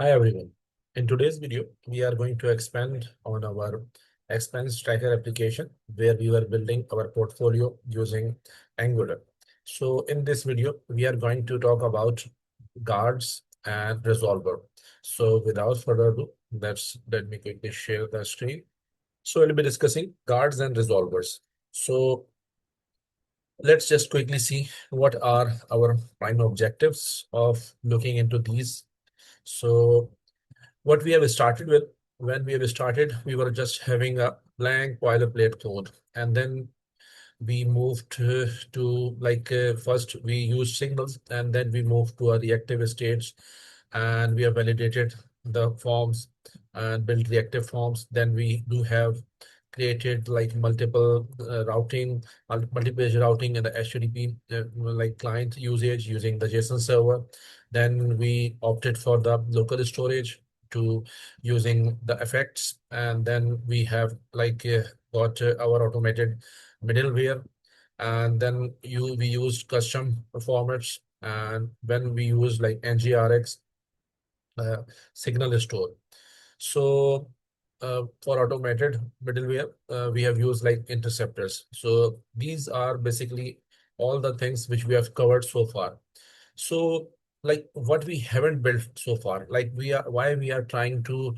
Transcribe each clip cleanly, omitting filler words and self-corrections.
Hi everyone. In today's video, we are going to expand on our expense tracker application where we are building our portfolio using Angular. So in this video, we are going to talk about guards and resolver. So without further ado, let me quickly share the screen. So we'll be discussing guards and resolvers. So let's just quickly see what are our prime objectives of looking into these. So what we have started with, when we have started, we were just having a blank boilerplate code, and then we moved to first we used signals, and then we moved to a reactive states, and we have validated the forms and built reactive forms. Then we do have created like multiple routing, multi-page routing in the HTTP like client usage using the JSON server. Then we opted for the local storage to using the effects, and then we have got our automated middleware, and then we used custom formats, and when we use like ngrx uh, signal store. So for automated middleware, we have used like interceptors. So these are basically all the things which we have covered so far. So like what we haven't built so far, like why we are trying to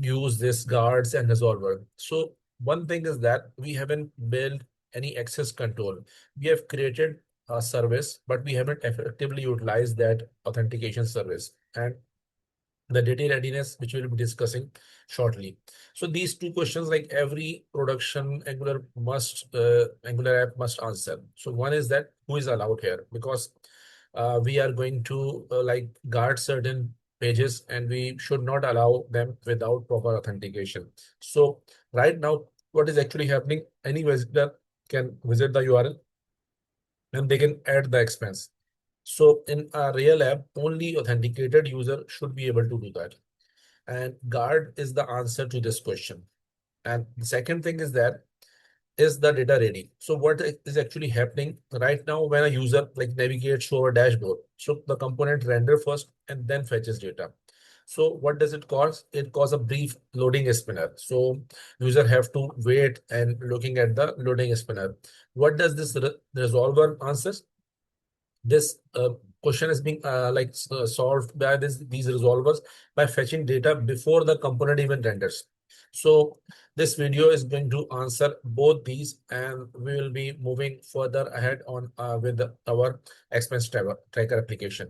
use this guards and resolver. So one thing is that we haven't built any access control. We have created a service, but we haven't effectively utilized that authentication service and the data readiness, which we'll be discussing shortly. So these two questions, like every production Angular app must answer. So one is that who is allowed here, because we are going to like guard certain pages, and we should not allow them without proper authentication. So right now, what is actually happening? Any visitor can visit the URL and they can add the expense. So in a real app, only authenticated user should be able to do that. And guard is the answer to this question. And the second thing is that is the data ready? So what is actually happening right now when a user like navigates to our dashboard? So the component render first and then fetches data. So what does it cause? It causes a brief loading spinner. So user have to wait and looking at the loading spinner. What does this resolver answers? This question is being solved by these resolvers by fetching data before the component even renders. So this video is going to answer both these, and we will be moving further ahead on with our expense tracker application.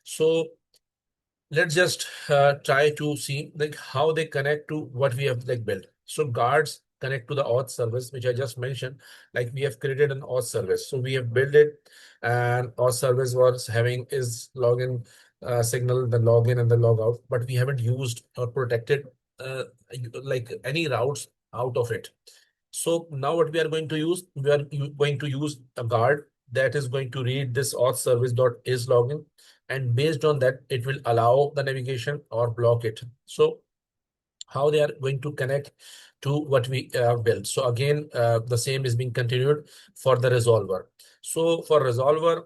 So let's just try to see like how they connect to what we have like built. So guards connect to the auth service, which I just mentioned. Like we have created an auth service, so we have built it, and auth service was having is login signal, the login and the logout, but we haven't used or protected like any routes out of it. So now what we are going to use, we are going to use a guard that is going to read this auth service dot is login, and based on that, it will allow the navigation or block it. So how they are going to connect to what we built. So again, the same is being continued for the resolver. So for resolver,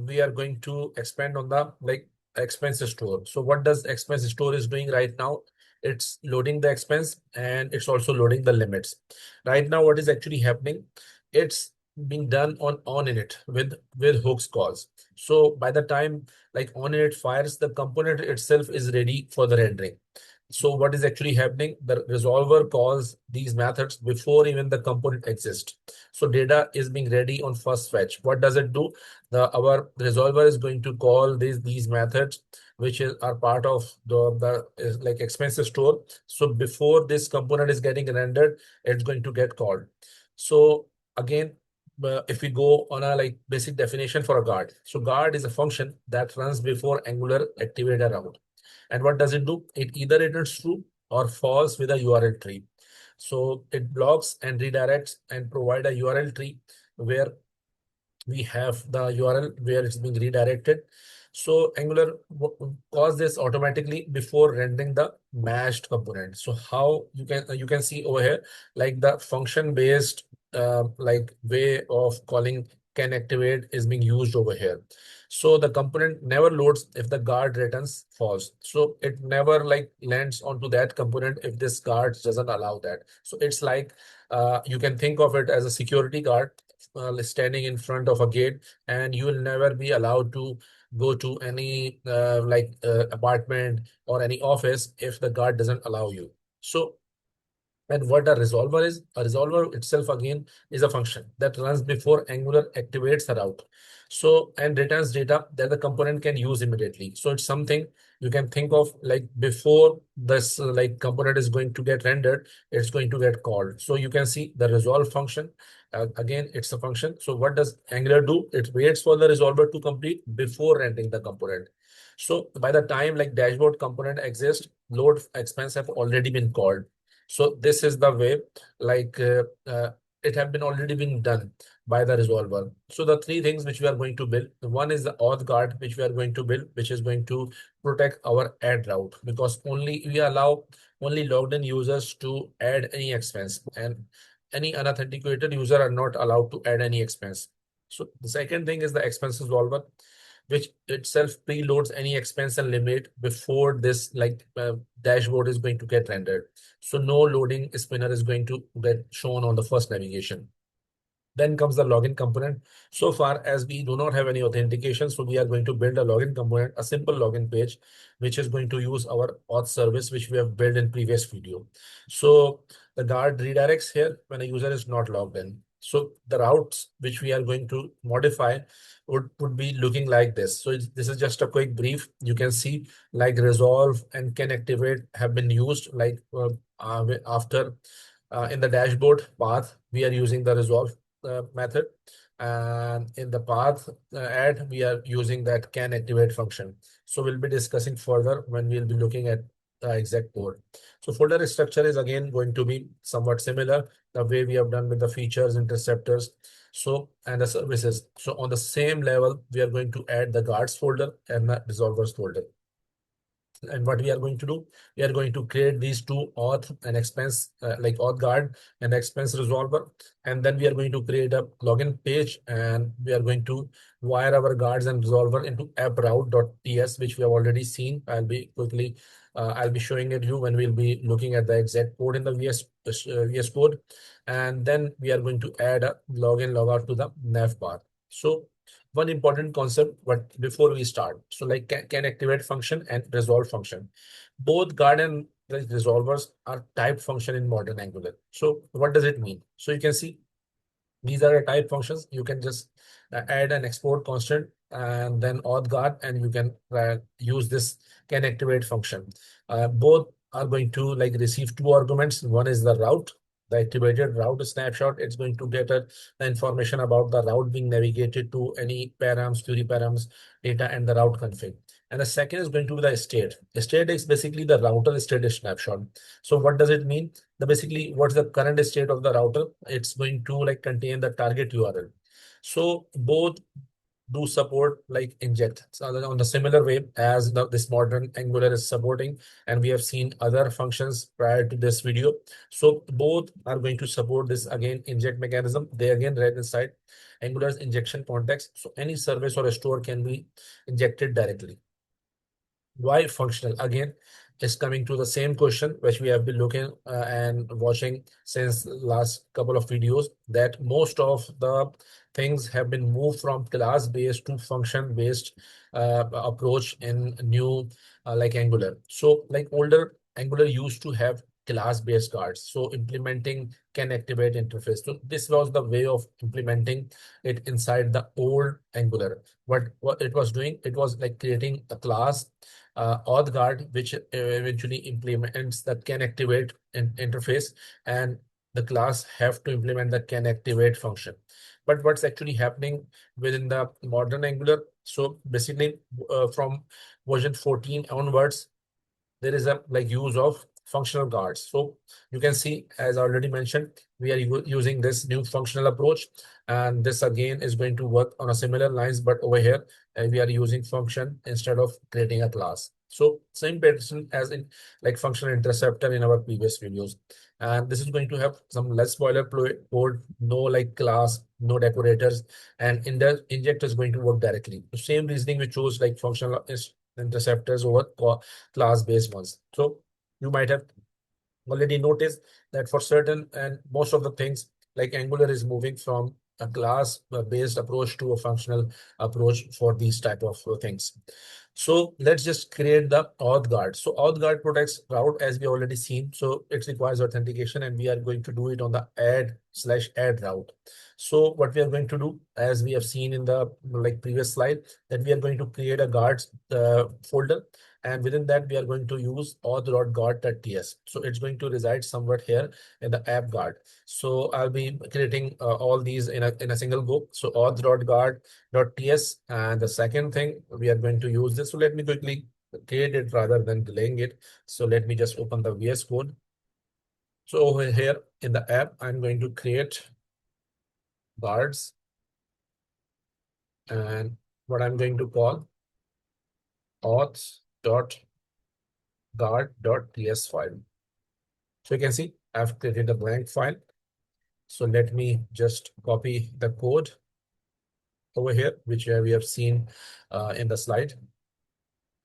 we are going to expand on the like expense store. So what does expense store is doing right now? It's loading the expense, and it's also loading the limits. Right now, what is actually happening? It's being done on init with hooks calls. So by the time like on init fires, the component itself is ready for the rendering. So what is actually happening? The resolver calls these methods before even the component exists. So data is being ready on first fetch. What does it do? Our resolver is going to call these methods, which are part of the like expense store. So before this component is getting rendered, it's going to get called. So again, if we go on a like basic definition for a guard, so guard is a function that runs before Angular activate a route. And what does it do? It either returns true or false with a URL tree. So it blocks and redirects and provide a URL tree where we have the URL where it's being redirected. So Angular calls this automatically before rendering the matched component. So how you can see over here, like the function based like way of calling canActivate is being used over here. So the component never loads if the guard returns false. So it never like lands onto that component if this guard doesn't allow that. So it's like you can think of it as a security guard standing in front of a gate, and you will never be allowed to go to any apartment or any office if the guard doesn't allow you. So, and what a resolver is, a resolver itself again is a function that runs before Angular activates the route. So, and returns data that the component can use immediately. So it's something you can think of like before this like component is going to get rendered, it's going to get called. So you can see the resolve function. Again, it's a function. So what does Angular do? It waits for the resolver to complete before rendering the component. So by the time like dashboard component exists, load expense have already been called. So this is the way like it have been already been done by the resolver. So the three things which we are going to build, one is the Auth Guard which we are going to build, which is going to protect our add route, because only we allow only logged in users to add any expense, and any unauthenticated user are not allowed to add any expense. So the second thing is the expense resolver, which itself preloads any expense and limit before this dashboard is going to get rendered. So no loading spinner is going to get shown on the first navigation. Then comes the login component. So far as we do not have any authentication, so we are going to build a login component, a simple login page, which is going to use our auth service, which we have built in previous video. So the guard redirects here when a user is not logged in. So the routes which we are going to modify would be looking like this. So this is just a quick brief. You can see like resolve and canActivate have been used like after in the dashboard path, we are using the resolve method, and in the path add we are using that canActivate function. So we'll be discussing further when we'll be looking at the exact code. So folder structure is again going to be somewhat similar the way we have done with the features, interceptors, so and the services. So on the same level we are going to add the guards folder and the resolvers folder. And what we are going to do, we are going to create these two auth and expense like Auth Guard and expense resolver, and then we are going to create a login page, and we are going to wire our guards and resolver into app.routes.ts, which we have already seen. I'll be showing it you when we'll be looking at the exact code in the VS code, and then we are going to add a login logout to the Navbar. So one important concept, but before we start, so like canActivate function and resolve function, both guard and resolvers are type function in modern Angular. So what does it mean? So you can see these are the type functions. You can just add an export constant and then Auth Guard, and you can use this canActivate function. Both are going to like receive two arguments. One is the route, the activated route snapshot. It's going to get the information about the route being navigated to any params, query params, data, and the route config. And the second is going to be the state. The state is basically the router state snapshot. So what does it mean? The basically what's the current state of the router? It's going to like contain the target URL. So both do support like inject, so on the similar way as this modern Angular is supporting, and we have seen other functions prior to this video. So both are going to support this again inject mechanism. They again read inside Angular's injection context, so any service or a store can be injected directly. Why functional? Again, is coming to the same question which we have been looking and watching since last couple of videos, that most of the things have been moved from class-based to function-based approach in new like Angular. So like older Angular used to have class-based guards. So implementing canActivate interface. So this was the way of implementing it inside the old Angular. What it was doing, it was like creating a class Auth Guard, which eventually implements the canActivate interface, and the class have to implement the canActivate function. But what's actually happening within the modern Angular? So basically, from version 14 onwards, there is a like use of functional guards. So you can see, as I already mentioned, we are using this new functional approach, and this again is going to work on a similar lines, but over here we are using function instead of creating a class. So same pattern as in like functional interceptor in our previous videos. And this is going to have some less boilerplate code, no like class, no decorators, and in the inject is going to work directly. The same reasoning we chose like functional interceptors over class-based ones. So you might have already noticed that for certain and most of the things, like Angular is moving from a class based approach to a functional approach for these type of things. So let's just create the Auth Guard. So Auth Guard protects route as we already seen. So it requires authentication and we are going to do it on the add/add route. So what we are going to do, as we have seen in the like previous slide, that we are going to create a guards folder, and within that we are going to use og.guard.ts. So it's going to reside somewhere here in the app guard. So I'll be creating all these in a single go. So auth.guard.ts, and the second thing we are going to use this. So let me quickly create it rather than delaying it. So let me just open the VS Code. So over here in the app, I'm going to create guards, and what I'm going to call auth.guard.ts file. So you can see I've created a blank file. So let me just copy the code over here, which we have seen in the slide.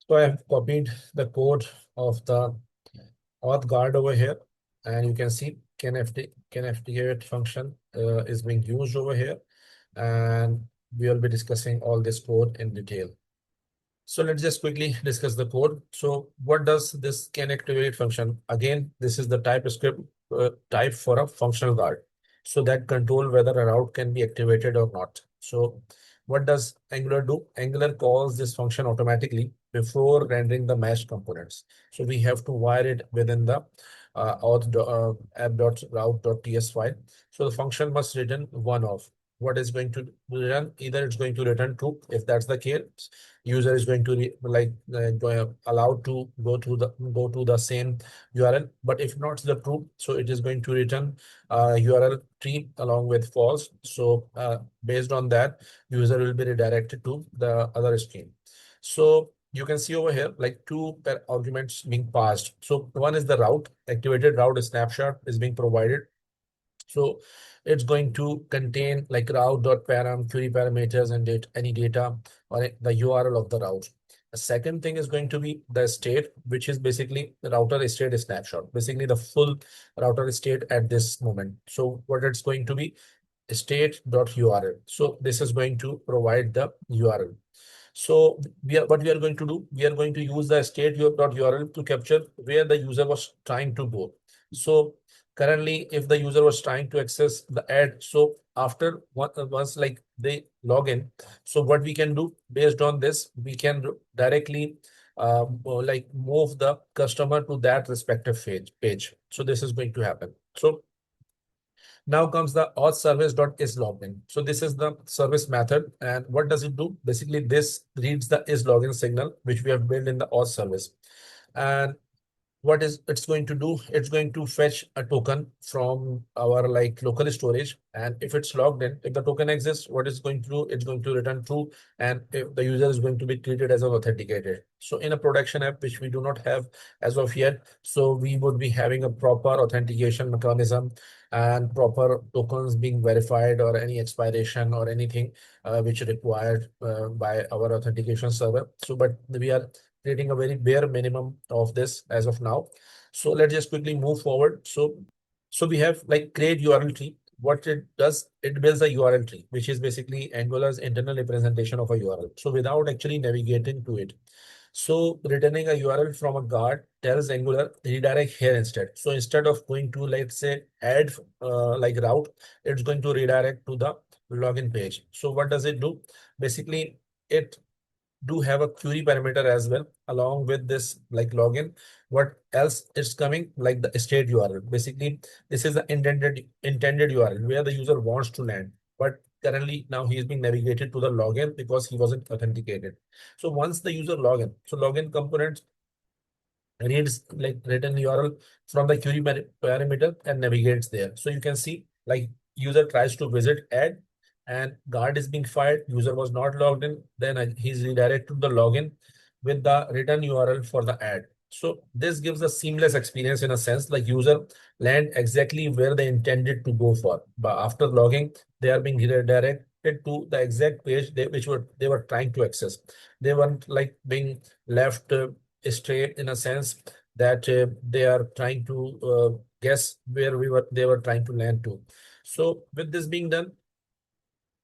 So I have copied the code of the Auth Guard over here, and you can see canActivate function is being used over here, and we will be discussing all this code in detail. So let's just quickly discuss the code. So what does this canActivate function? Again, this is the TypeScript type for a functional guard. So that control whether a route can be activated or not. So what does Angular do? Angular calls this function automatically before rendering the mesh components. So we have to wire it within the app.routes.ts file. So the function must return one of what is going to return. Either it's going to return true. If that's the case, user is going to allowed to go to the same URL. But if not the true, so it is going to return URL tree along with false. So based on that, user will be redirected to the other stream. So you can see over here like two arguments being passed. So one is the route. Activated route snapshot is being provided. So it's going to contain like route.param, query parameters, and any data or the URL of the route. The second thing is going to be the state, which is basically the router state snapshot, basically the full router state at this moment. So what it's going to be state.url. So this is going to provide the URL. So what we are going to do, we are going to use the state.url to capture where the user was trying to go. So currently, if the user was trying to access the ad, so after once like they log in, so what we can do based on this, we can directly like move the customer to that respective page. So this is going to happen. So now comes the AuthService.isLogin. So this is the service method. And what does it do? Basically, this reads the isLogin signal, which we have built in the auth service. And what is it's going to do? It's going to fetch a token from our like local storage. And if it's logged in, if the token exists, what is going to do? It's going to return true. And if the user is going to be treated as an authenticated. So in a production app, which we do not have as of yet, so we would be having a proper authentication mechanism and proper tokens being verified or any expiration or anything which required by our authentication server. So, but we are creating a very bare minimum of this as of now. So let's just quickly move forward. So we have like create URL tree. What it does, it builds a URL tree, which is basically Angular's internal representation of a URL. So without actually navigating to it. So returning a URL from a guard tells Angular redirect here instead. So instead of going to let's say add like route, it's going to redirect to the login page. So what does it do? Basically, it do have a query parameter as well along with this like login. What else is coming? Like the state URL. Basically, this is the intended URL where the user wants to land. But currently now he is being navigated to the login because he wasn't authenticated. So once the user login, so login component reads like written URL from the query parameter and navigates there. So you can see like user tries to visit ad and guard is being fired. User was not logged in. Then he's redirected to the login. with the return URL for the ad. So this gives a seamless experience in a sense, like user land exactly where they intended to go for. But after logging, they are being redirected to the exact page they were trying to access. They weren't like being left straight in a sense that they are trying to guess where they were trying to land to. So with this being done,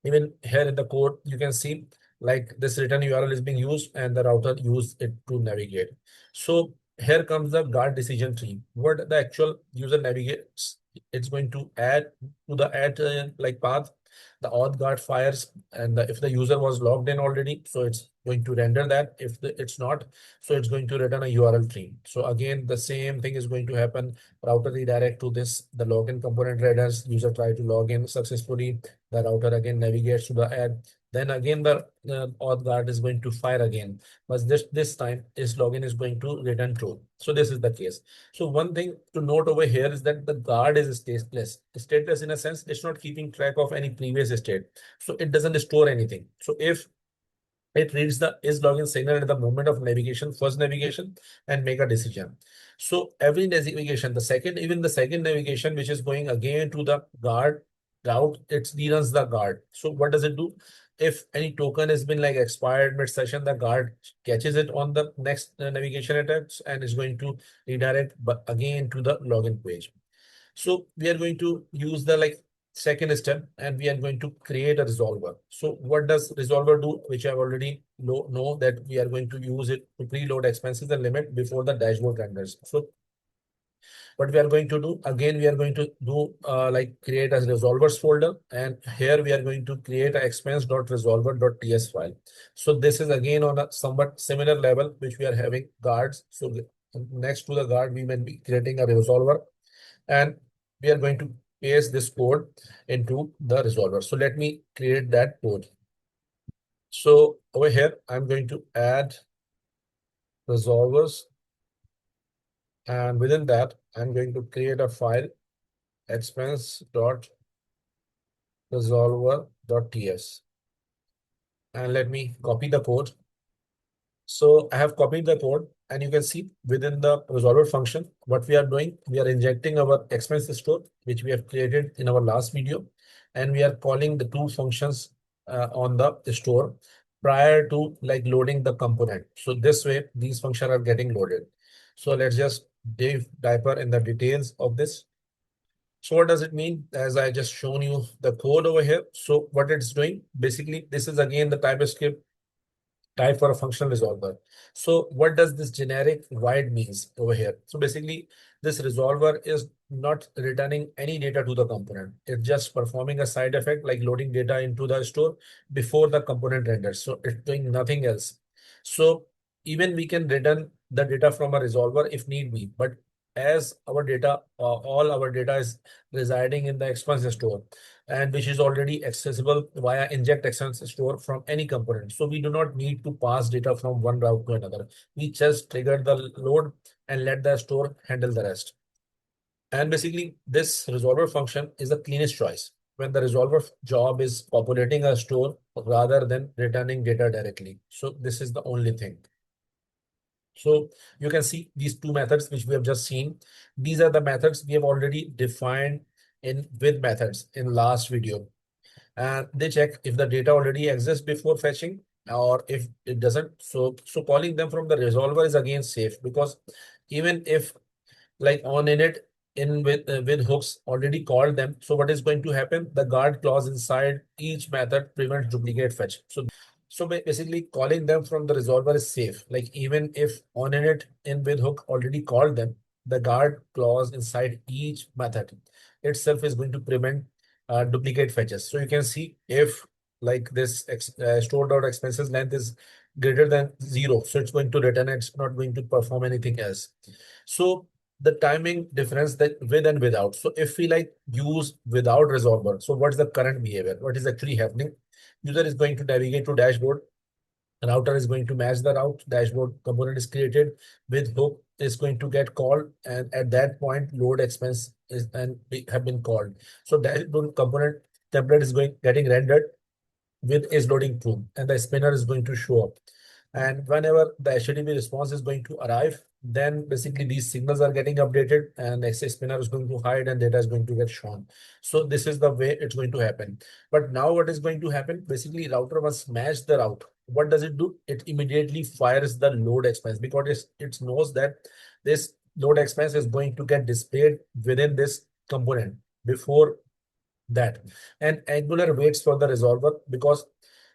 even here in the code, you can see like this return URL is being used and the router used it to navigate. So here comes the guard decision tree. What the actual user navigates, it's going to add to the ad like path. The auth guard fires, and if the user was logged in already, so it's going to render that. If it's not, so it's going to return a URL tree. So again, the same thing is going to happen. Router redirect to this, the login component renders, user try to log in successfully, the router again navigates to the ad. Then again the auth guard is going to fire again, but this time is login is going to return true. So this is the case. So one thing to note over here is that the guard is stateless. Stateless in a sense, it's not keeping track of any previous state, so it doesn't store anything. So if it reads the is login signal at the moment of navigation, first navigation, and make a decision. So every navigation, even the second navigation, which is going again to the guard route, it reruns the guard. So what does it do? If any token has been like expired mid-session, the guard catches it on the next navigation attempts and is going to redirect but again to the login page. So we are going to use the like second step and we are going to create a resolver. So what does resolver do? Which I've already know that we are going to use it to preload expenses and limit before the dashboard renders. So what we are going to do, again, we are going to do like create a resolvers folder, and here we are going to create a expense.resolver.ts file. So this is again on a somewhat similar level, which we are having guards. So next to the guard, we will be creating a resolver, and we are going to paste this code into the resolver. So let me create that code. So over here, I'm going to add resolvers, and within that, I'm going to create a file expense.resolver.ts, and let me copy the code. So I have copied the code, and you can see within the resolver function, what we are doing, we are injecting our expense store, which we have created in our last video, and we are calling the two functions on the store prior to like loading the component. So this way, these functions are getting loaded. So let's just dive deeper in the details of this. So what does it mean? As I just shown you the code over here. So what it's doing, basically, this is again the TypeScript type for a functional resolver. So what does this generic void means over here? So basically, this resolver is not returning any data to the component. It's just performing a side effect like loading data into the store before the component renders. So it's doing nothing else. So even we can return the data from a resolver if need be, but as our data, all our data is residing in the expense store, and which is already accessible via inject expense store from any component. So we do not need to pass data from one route to another. We just trigger the load and let the store handle the rest. And basically, this resolver function is the cleanest choice when the resolver job is populating a store rather than returning data directly. So this is the only thing. So you can see these two methods which we have just seen. These are the methods we have already defined in with methods in last video. And they check if the data already exists before fetching, or if it doesn't. So calling them from the resolver is again safe, because even if like on init in with hooks already called them, so what is going to happen? The guard clause inside each method prevents duplicate fetch. So basically calling them from the resolver is safe. Like even if on init in with hook already called them, the guard clause inside each method itself is going to prevent duplicate fetches. So you can see if like this stored out expenses length is greater than 0, so it's going to return, it's not going to perform anything else. So the timing difference that with and without. So if we like use without resolver, so what's the current behavior? What is actually happening? User is going to navigate to dashboard. Router is going to match the route. Dashboard component is created with hook is going to get called, and at that point, load expense is and have been called. So dashboard component template is getting rendered with is loading true, and the spinner is going to show up. And whenever the HTTP response is going to arrive, then basically these signals are getting updated and access spinner is going to hide and data is going to get shown. So this is the way it's going to happen. But now what is going to happen? Basically, router must match the route. What does it do? It immediately fires the load expense because it knows that this load expense is going to get displayed within this component before that. And Angular waits for the resolver because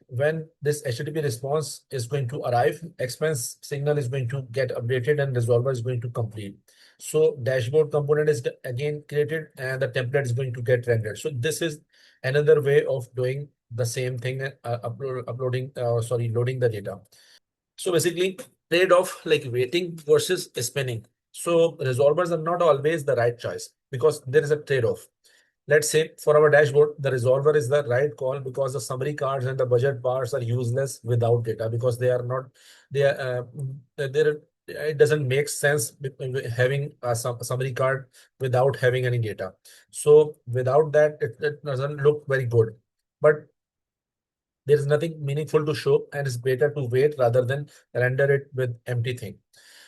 when this HTTP response is going to arrive, expense signal is going to get updated and resolver is going to complete. So dashboard component is again created and the template is going to get rendered. So this is another way of doing the same thing, loading the data. So basically, trade-off like waiting versus spinning. So resolvers are not always the right choice because there is a trade-off. Let's say for our dashboard, the resolver is the right call because the summary cards and the budget bars are useless without data because they are not, they are, they're, it doesn't make sense having a summary card without having any data. So without that, it doesn't look very good. But there is nothing meaningful to show and it's better to wait rather than render it with empty thing.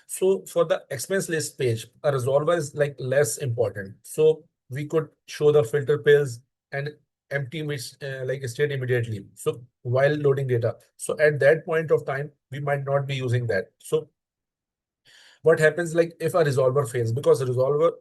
So for the expense list page, a resolver is like less important. So we could show the filter pairs and empty like state immediately. So while loading data. So at that point of time, we might not be using that. So what happens like if a resolver fails because the resolver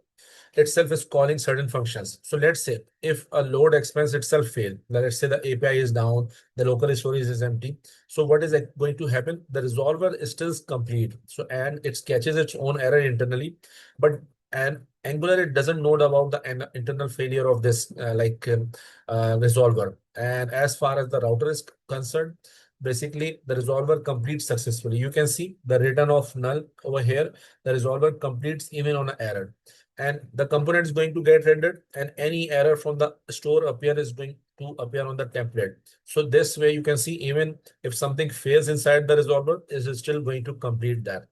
itself is calling certain functions. So let's say if a load expense itself fail, let's say the API is down, the local storage is empty. So what is going to happen? The resolver is still complete. So and it catches its own error internally, but and Angular it doesn't know about the internal failure of this resolver. And as far as the router is concerned, basically the resolver completes successfully. You can see the return of null over here. The resolver completes even on an error and the component is going to get rendered and any error from the store appear is going to appear on the template. So this way you can see even if something fails inside the resolver, it is still going to complete that.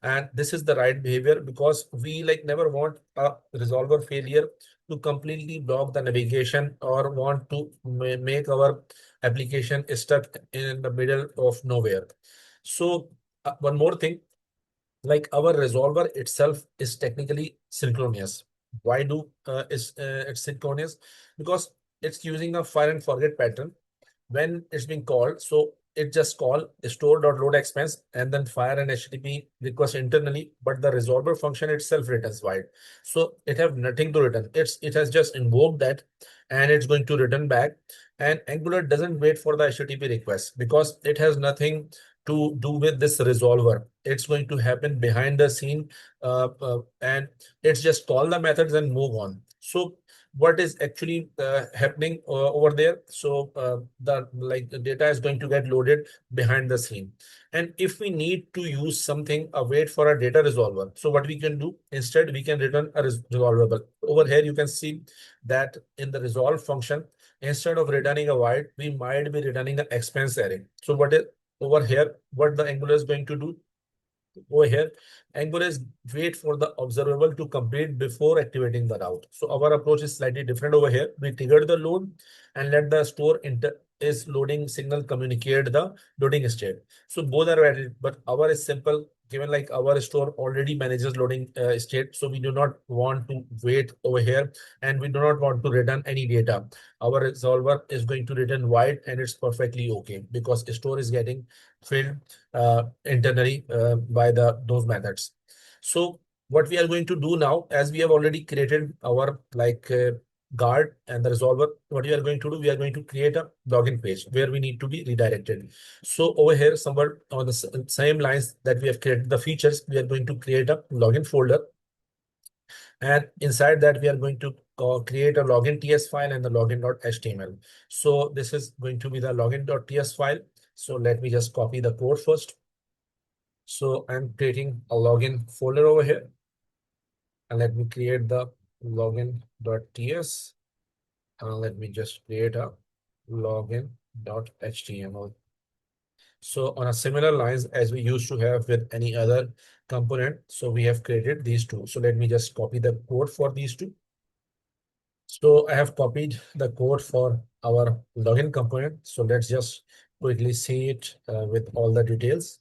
And this is the right behavior because we like never want a resolver failure to completely block the navigation or want to make our application stuck in the middle of nowhere. So one more thing, like our resolver itself is technically synchronous. Why do is it's synchronous? Because it's using a fire and forget pattern when it's being called. So it just call store.load expense and then fire an HTTP request internally, but the resolver function itself returns void. So it have nothing to return. It has just invoked that and it's going to return back. And Angular doesn't wait for the HTTP request because it has nothing to do with this resolver. It's going to happen behind the scene and it's just call the methods and move on. So what is actually happening over there? So the data is going to get loaded behind the scene. And if we need to use something, wait for a data resolver. So what we can do instead, we can return a resolvable. Over here, you can see that in the resolve function, instead of returning a void, we might be returning an expense array. So what is over here, what the Angular is going to do over here, Angular is wait for the observable to complete before activating the route. So our approach is slightly different over here. We trigger the load and let the store is loading signal communicate the loading state. So both are valid, but our is simple. Given like our store already manages loading state, so we do not want to wait over here, and we do not want to return any data. Our resolver is going to return void, and it's perfectly okay because store is getting filled internally by the those methods. So what we are going to do now, as we have already created our guard and the resolver, what we are going to do, we are going to create a login page where we need to be redirected. So over here, somewhere on the same lines that we have created the features, we are going to create a login folder. And inside that, we are going to create a login.ts file and the login.html. So this is going to be the login.ts file. So let me just copy the code first. So I'm creating a login folder over here. And let me create the login.ts. Let me just create a login.html. So on a similar lines as we used to have with any other component, so we have created these two. So let me just copy the code for these two. So I have copied the code for our login component. So let's just quickly see it with all the details.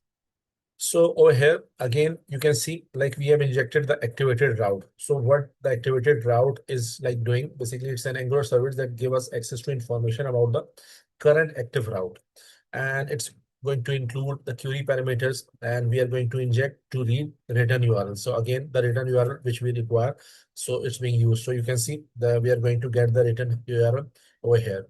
So over here, again, you can see like we have injected the activated route. So what the activated route is like doing, basically it's an Angular service that give us access to information about the current active route. And it's going to include the query parameters, and we are going to inject to read return URL. So again, the return URL which we require, so it's being used. So you can see that we are going to get the return URL over here.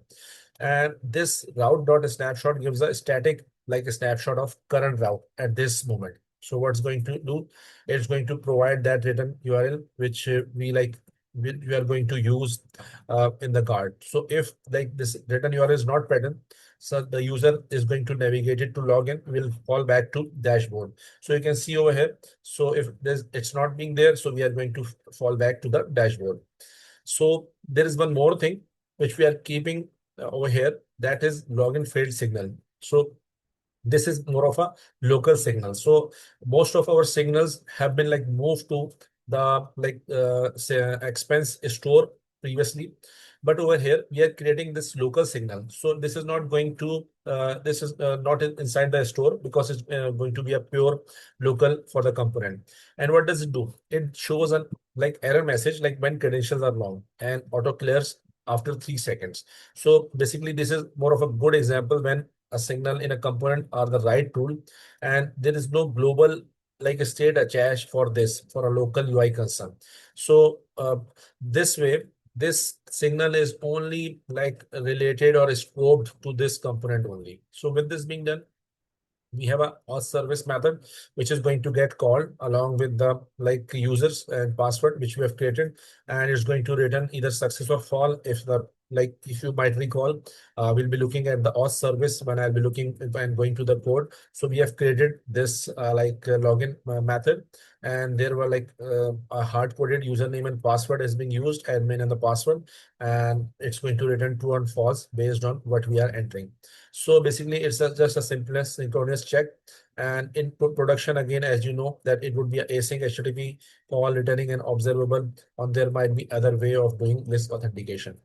And this route.snapshot gives a static like a snapshot of current route at this moment. So what's going to do? It's going to provide that return URL which we are going to use in the guard. So if like this return URL is not present, so the user is going to navigate it to login, will fall back to dashboard. So you can see over here. So if it's not being there, so we are going to fall back to the dashboard. So there is one more thing which we are keeping over here, that is login failed signal. So this is more of a local signal. So most of our signals have been like moved to the say expense store previously, but over here we are creating this local signal. So this is not going to this is not inside the store, because it's going to be a pure local for the component. And what does it do? It shows an like error message like when credentials are long, and auto clears after 3 seconds. So basically this is more of a good example when a signal in a component are the right tool, and there is no global like a state attached for this for a local UI concern. So this way, this signal is only like related or scoped to this component only. So with this being done, we have a AuthService method which is going to get called along with the like users and password which we have created, and it's going to return either success or fall. If the like if you might recall, we'll be looking at the auth service when I'll be looking if I'm going to the code. So we have created this login method, and there were like a hard-coded username and password is being used, admin and the password, and it's going to return true and false based on what we are entering. So basically, it's just a simplest synchronous check. And in production, again, as you know, that it would be a async HTTP call returning an observable, or there might be other way of doing this authentication.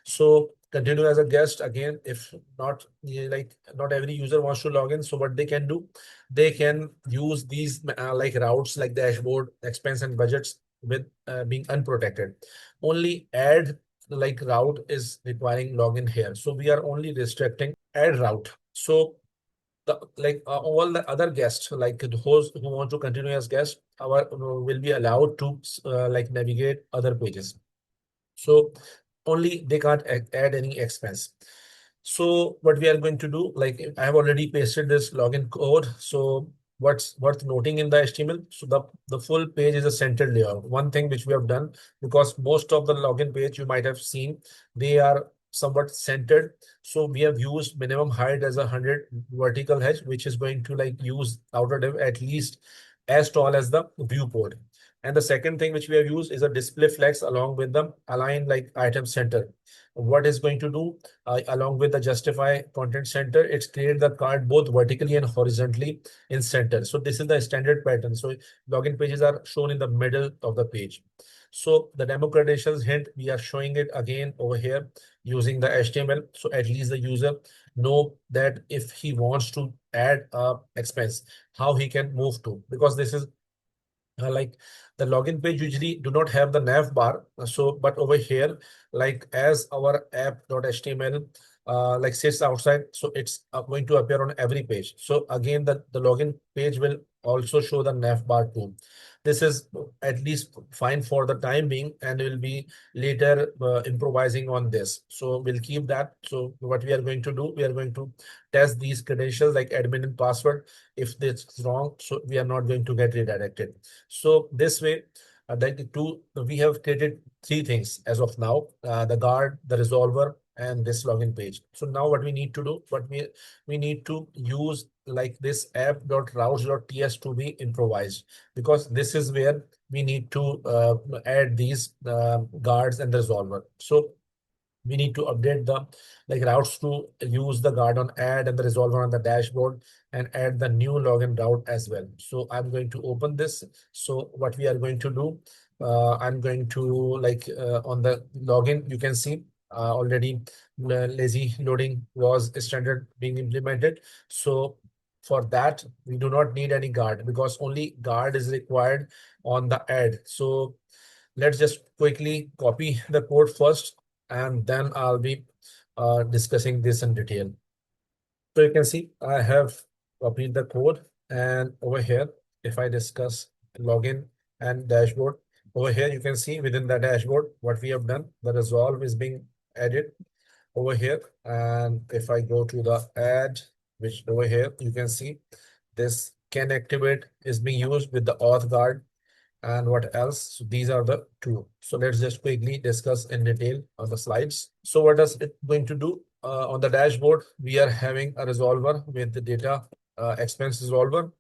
So continue as a guest again. If not, like not every user wants to log in. So what they can do, they can use these like routes like dashboard, expense and budgets with being unprotected. Only add like route is requiring login here. So we are only restricting add route. So the like all the other guests, like the host who want to continue as guests, our will be allowed to like navigate other pages. So only they can't add any expense. So what we are going to do, like I have already pasted this login code. So what's worth noting in the HTML? So the full page is a centered layout. One thing which we have done, because most of the login page you might have seen, they are somewhat centered. So we have used minimum height as 100 vertical hedge, which is going to like use outer div at least as tall as the viewport. And the second thing which we have used is a display flex along with the align like item center. What is going to do along with the justify content center, it's create the card both vertically and horizontally in center. So this is the standard pattern. So login pages are shown in the middle of the page. So the demo credentials hint, we are showing it again over here using the HTML. So at least the user know that if he wants to add a expense, how he can move to, because this is like the login page usually do not have the navbar. So but over here, like as our app.html like sits outside, so it's going to appear on every page. So again, the login page will also show the navbar too. This is at least fine for the time being, and will be later improvising on this. So we'll keep that. So what we are going to do, we are going to test these credentials like admin and password. If this is wrong, so we are not going to get redirected. So this way, we have created three things as of now: the guard, the resolver, and this login page. So now what we need to do, we need to use like this app.routes.ts to be improvised, because this is where we need to add these guards and the resolver. So we need to update the like routes to use the guard on add and the resolver on the dashboard, and add the new login route as well. So I'm going to open this. So what we are going to do, I'm going to like on the login, you can see already lazy loading was standard being implemented. So for that, we do not need any guard because only guard is required on the ad. So let's just quickly copy the code first, and then I'll be discussing this in detail. So you can see I have copied the code, and over here, if I discuss login and dashboard, over here you can see within the dashboard what we have done. The resolve is being added over here, and if I go to the add, which over here you can see this canActivate is being used with the Auth Guard. And what else? So these are the two. So let's just quickly discuss in detail on the slides. So what does it going to do? On the dashboard, we are having a resolver with the data expense resolver.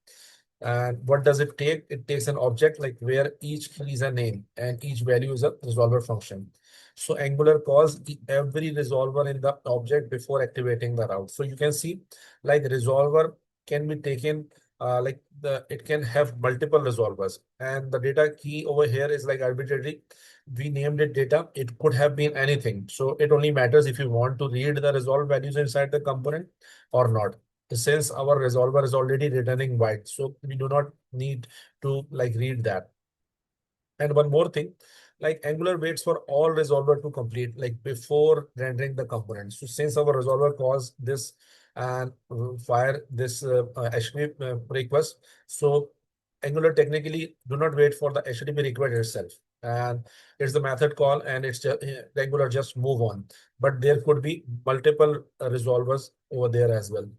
And what does it take? It takes an object like where each key is a name and each value is a resolver function. So Angular calls every resolver in the object before activating the route. So you can see like resolver can be taken it can have multiple resolvers, and the data key over here is like arbitrary. We named it data. It could have been anything. So it only matters if you want to read the resolved values inside the component or not. Since our resolver is already returning white, so we do not need to like read that. And one more thing, like Angular waits for all resolver to complete like before rendering the component. So since our resolver calls this and fire this HTTP request, so Angular technically do not wait for the HTTP request itself. And it's the method call, and it's just Angular just move on. But there could be multiple resolvers over there as well.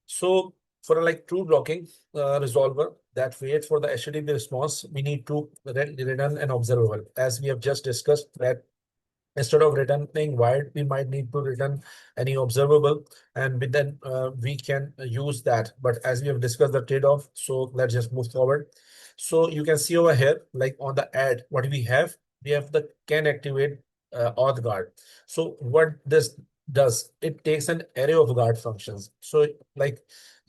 So for a like true blocking resolver that waits for the HTTP response, we need to return an observable. As we have just discussed that instead of returning void, we might need to return any observable, and then we can use that. But as we have discussed the trade-off, so let's just move forward. So you can see over here, like on the ad, what we have the canActivate Auth Guard. So what this does, it takes an array of guard functions. So like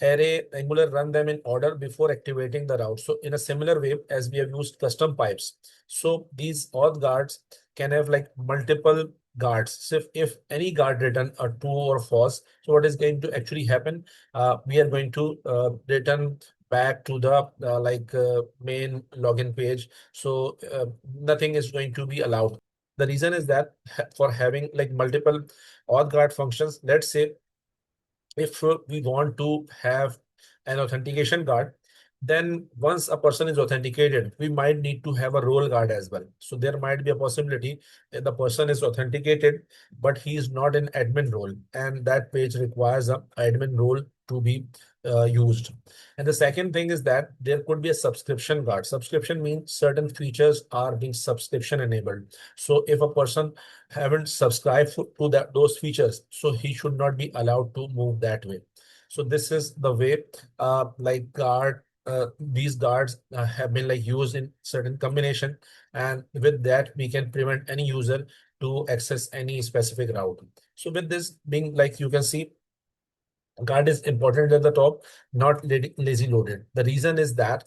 array Angular run them in order before activating the route. So in a similar way as we have used custom pipes, so these Auth Guards can have like multiple guards. So if any guard return a true or false, so what is going to actually happen? We are going to return back to the main login page. So nothing is going to be allowed. The reason is that for having like multiple auth guard functions, let's say if we want to have an authentication guard, then once a person is authenticated, we might need to have a role guard as well. So there might be a possibility that the person is authenticated, but he is not in admin role, and that page requires an admin role to be used. And the second thing is that there could be a subscription guard. Subscription means certain features are being subscription enabled. So if a person haven't subscribed to those features, so he should not be allowed to move that way. So this is the way these guards have been like used in certain combination, and with that we can prevent any user to access any specific route. So with this being like you can see guard is important at the top, not lazy loaded. The reason is that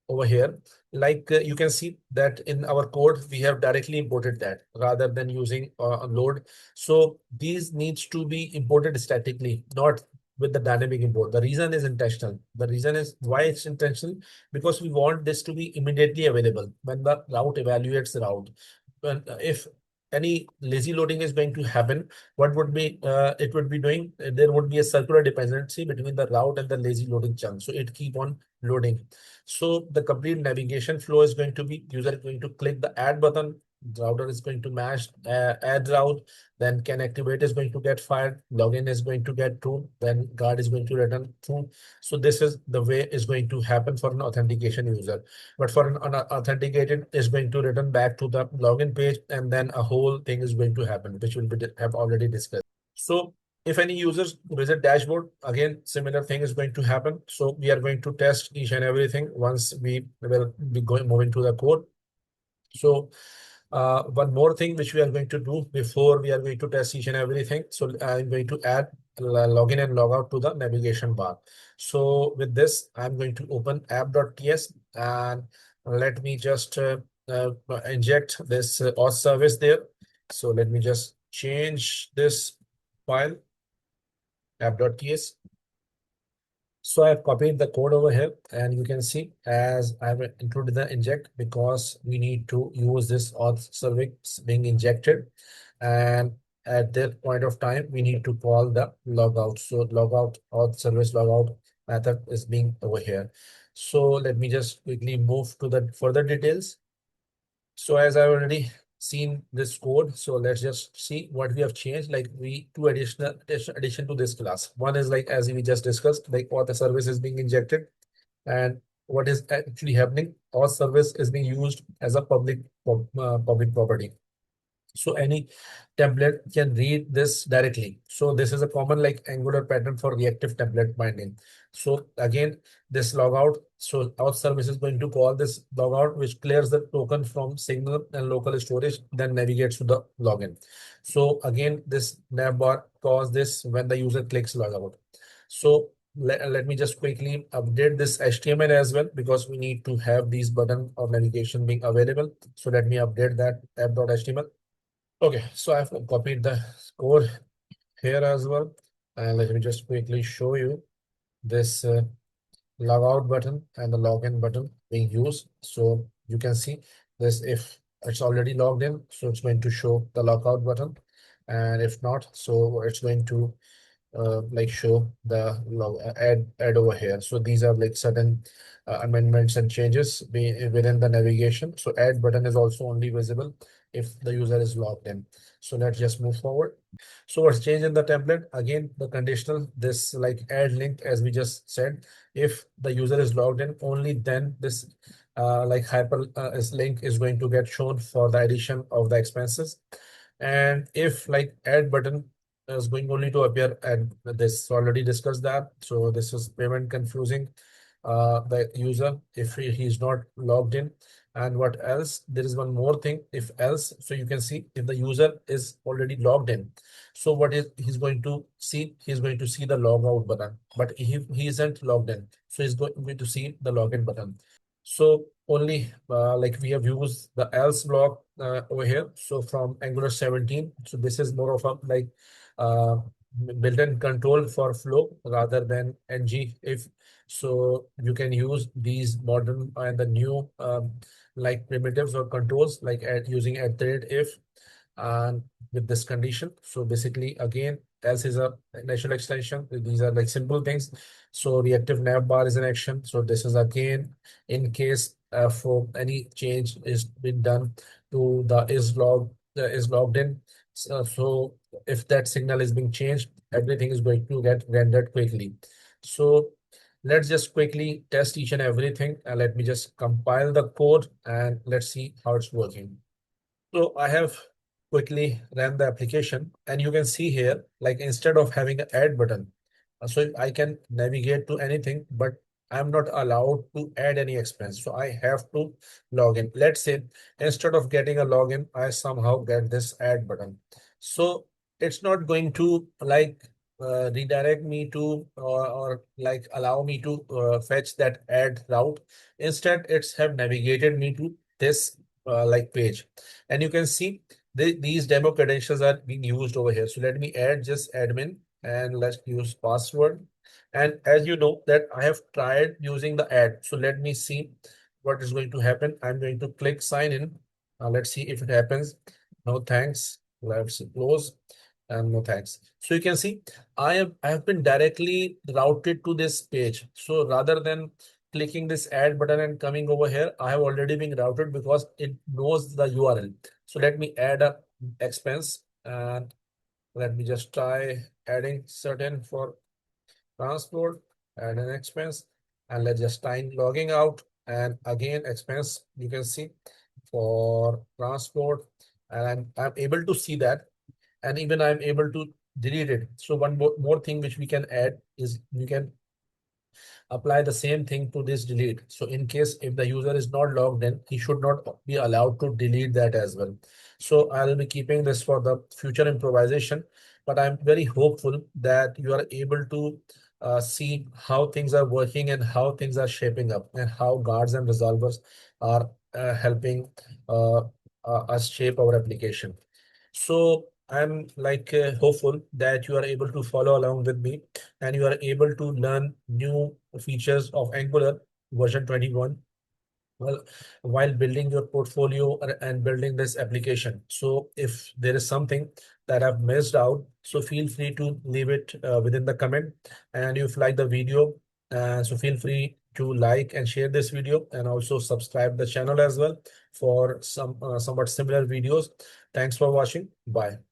over here, you can see that in our code, we have directly imported that rather than using a load. So these needs to be imported statically, not with the dynamic import. The reason is intentional. The reason is why it's intentional, because we want this to be immediately available when the route evaluates the route. When, if any lazy loading is going to happen, what would be it would be doing? There would be a circular dependency between the route and the lazy loading chunk. So it keep on loading. So the complete navigation flow is going to be user is going to click the add button, router is going to match add route, then canActivate is going to get fired, login is going to get true, then guard is going to return true. So this is the way is going to happen for an authentication user. But for an unauthenticated is going to return back to the login page, and then a whole thing is going to happen, which will be have already discussed. So if any users visit dashboard, again, similar thing is going to happen. So we are going to test each and everything once we will be moving to the code. So one more thing which we are going to do before we are going to test each and everything. So I'm going to add login and logout to the navigation bar. So with this, I'm going to open app.ts, and let me just inject this auth service there. So let me just change this file app.ts. So I've copied the code over here, and you can see as I've included the inject because we need to use this auth service being injected. And at that point of time, we need to call the logout. So logout auth service logout method is being over here. So let me just quickly move to the further details. So as I already seen this code, so let's just see what we have changed. Like we two addition to this class. One is like as we just discussed, like what the service is being injected, and what is actually happening. Our service is being used as a public property. So any template can read this directly. So this is a common like Angular pattern for reactive template binding. So again, this logout. So our service is going to call this logout, which clears the token from signal and local storage, then navigates to the login. So again, this navbar calls this when the user clicks logout. So let me just quickly update this HTML as well because we need to have these button or navigation being available. So let me update that app.html. Okay, so I've copied the code here as well. And let me just quickly show you this logout button and the login button being used. So you can see this if it's already logged in, so it's going to show the logout button. And if not, so it's going to like show the add over here. So these are like certain amendments and changes within the navigation. So add button is also only visible if the user is logged in. So let's just move forward. So what's changed in the template? Again, the conditional, this like add link, as we just said, if the user is logged in, only then this like hyper is link is going to get shown for the addition of the expenses. And if like add button is going only to appear at this, already discussed that. So this is payment confusing the user if he's not logged in. And what else? There is one more thing. If else, so you can see if the user is already logged in. So what is he's going to see? He's going to see the logout button, but he isn't logged in. So he's going to see the login button. So only like we have used the else block over here. So from Angular 17. So this is more of a like uh, built-in control for flow rather than ng if. So you can use these modern and the new like primitives or controls like using if and with this condition. So basically, again, else is a natural extension. These are like simple things. So reactive navbar is an action. So this is again in case for any change is been done to the is logged in. So if that signal is being changed, everything is going to get rendered quickly. So let's just quickly test each and everything. And let me just compile the code and let's see how it's working. So I have quickly ran the application, and you can see here, like instead of having an add button, so I can navigate to anything, but I'm not allowed to add any expense. So I have to log in. Let's say instead of getting a login, I somehow get this add button. So it's not going to like redirect me to or like allow me to fetch that add route. Instead, it's have navigated me to this like page, and you can see these demo credentials are being used over here. So let me add just admin and let's use password. And as you know that I have tried using the ad. So let me see what is going to happen. I'm going to click sign in. Let's see if it happens. No thanks. Let's close and no thanks. So you can see I have been directly routed to this page. So rather than clicking this add button and coming over here, I have already been routed because it knows the URL. So let me add a expense and let me just try adding certain for transport, add an expense, and let's just try logging out. And again, expense, you can see for transport, and I'm able to see that, and even I'm able to delete it. So one more thing which we can add is we can apply the same thing to this delete. So in case if the user is not logged in, he should not be allowed to delete that as well. So I'll be keeping this for the future improvisation, but I'm very hopeful that you are able to see how things are working and how things are shaping up and how guards and resolvers are helping uh, us shape our application. So I'm like hopeful that you are able to follow along with me and you are able to learn new features of Angular version 21 well while building your portfolio and building this application. So if there is something that I've missed out, so feel free to leave it within the comment. And if you like the video, so feel free to like and share this video and also subscribe the channel as well for some somewhat similar videos. Thanks for watching. Bye.